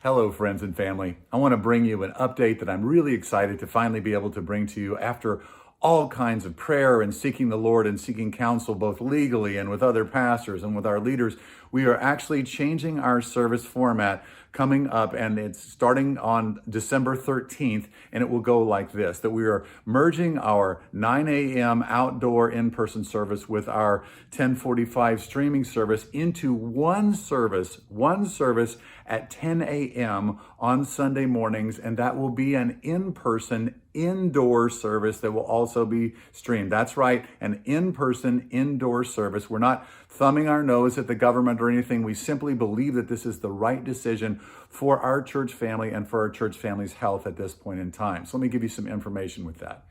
Hello, friends and family. I want to bring you an update that I'm really excited to finally be able to bring to you after all kinds of prayer and seeking the Lord and seeking counsel, both legally and with other pastors and with our leaders. We are actually changing our service format coming up, and it's starting on December 13th, and it will go like this, that we are merging our 9 a.m. outdoor in-person service with our 10:45 streaming service into one service at 10 a.m. on Sunday mornings, and that will be an in-person indoor service that will also be streamed. That's right, an in-person indoor service. We're not thumbing our nose at the government or anything. We simply believe that this is the right decision for our church family and for our church family's health at this point in time. So let me give you some information with that.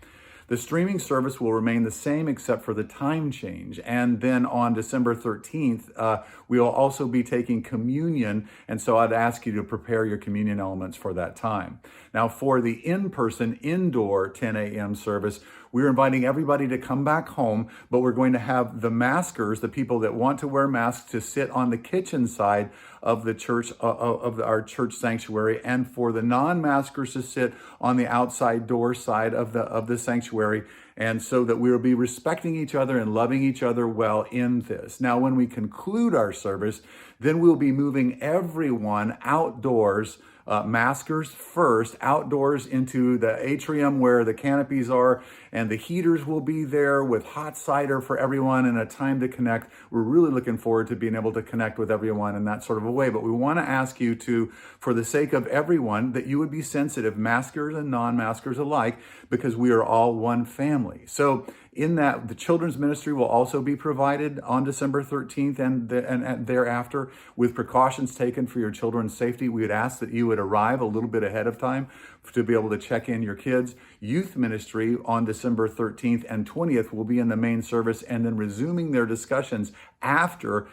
The streaming service will remain the same except for the time change. And then on December 13th, we will also be taking communion. And so I'd ask you to prepare your communion elements for that time. Now, for the in-person indoor 10 a.m. service, we're inviting everybody to come back home, but we're going to have the maskers, the people that want to wear masks, to sit on the kitchen side of the church, of our church sanctuary, and for the non-maskers to sit on the outside door side of the sanctuary, and so that we will be respecting each other and loving each other well in this. Now, when we conclude our service, then we'll be moving everyone outdoors, maskers first, outdoors into the atrium where the canopies are, and the heaters will be there with hot cider for everyone and a time to connect. We're really looking forward to being able to connect with everyone in that sort of a way. But we want to ask you to, for the sake of everyone, that you would be sensitive, maskers and non-maskers alike, because we are all one family. So in that, the children's ministry will also be provided on December 13th and thereafter, with precautions taken for your children's safety. We would ask that you would arrive a little bit ahead of time to be able to check in your kids. Youth ministry on December 13th and 20th will be in the main service, and then resuming their discussions after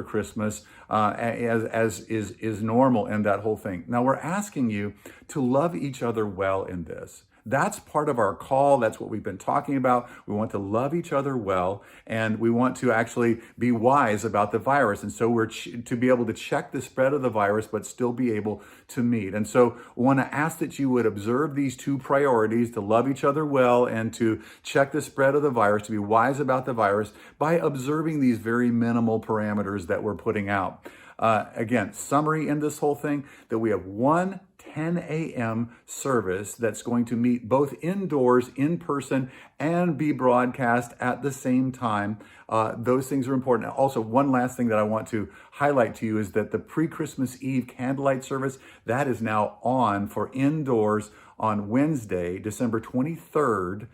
Christmas, as is normal in that whole thing. Now, we're asking you to love each other well in this. That's part of our call. That's what we've been talking about. We want to love each other well, and we want to actually be wise about the virus. And so we're to be able to check the spread of the virus, but still be able to meet. And so we want to ask that you would observe these two priorities, to love each other well and to check the spread of the virus, to be wise about the virus by observing these very minimal parameters that we're putting out. Again, summary in this whole thing, that we have one 10 a.m. service that's going to meet both indoors, in person, and be broadcast at the same time. Those things are important. Also, one last thing that I want to highlight to you is that the pre-Christmas Eve candlelight service, that is now on for indoors on Wednesday, December 23rd,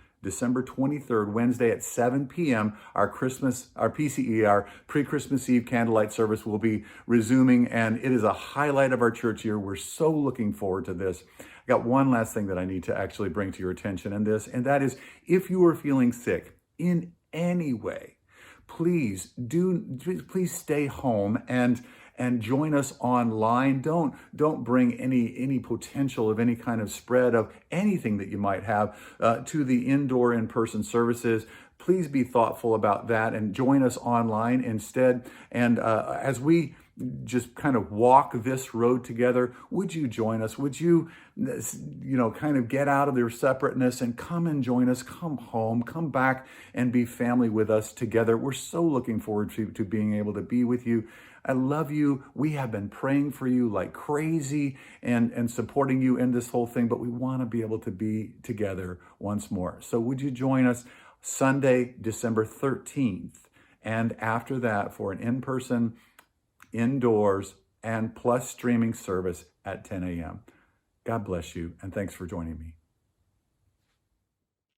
Wednesday at 7 p.m., our PCE, our pre-Christmas Eve candlelight service will be resuming, and it is a highlight of our church year. We're so looking forward to this. I got one last thing that I need to actually bring to your attention in this, and that is, if you are feeling sick in any way, please stay home and join us online. Don't bring any potential of any kind of spread of anything that you might have to the indoor in-person services. Please be thoughtful about that and join us online instead. And as we just kind of walk this road together, would you join us? Would you, kind of get out of their separateness and come and join us, come home, come back and be family with us together. We're so looking forward to being able to be with you. I love you. We have been praying for you like crazy and supporting you in this whole thing, but we want to be able to be together once more. So would you join us Sunday, December 13th, and after that for an in-person, indoors, and plus streaming service at 10 a.m. God bless you, and thanks for joining me.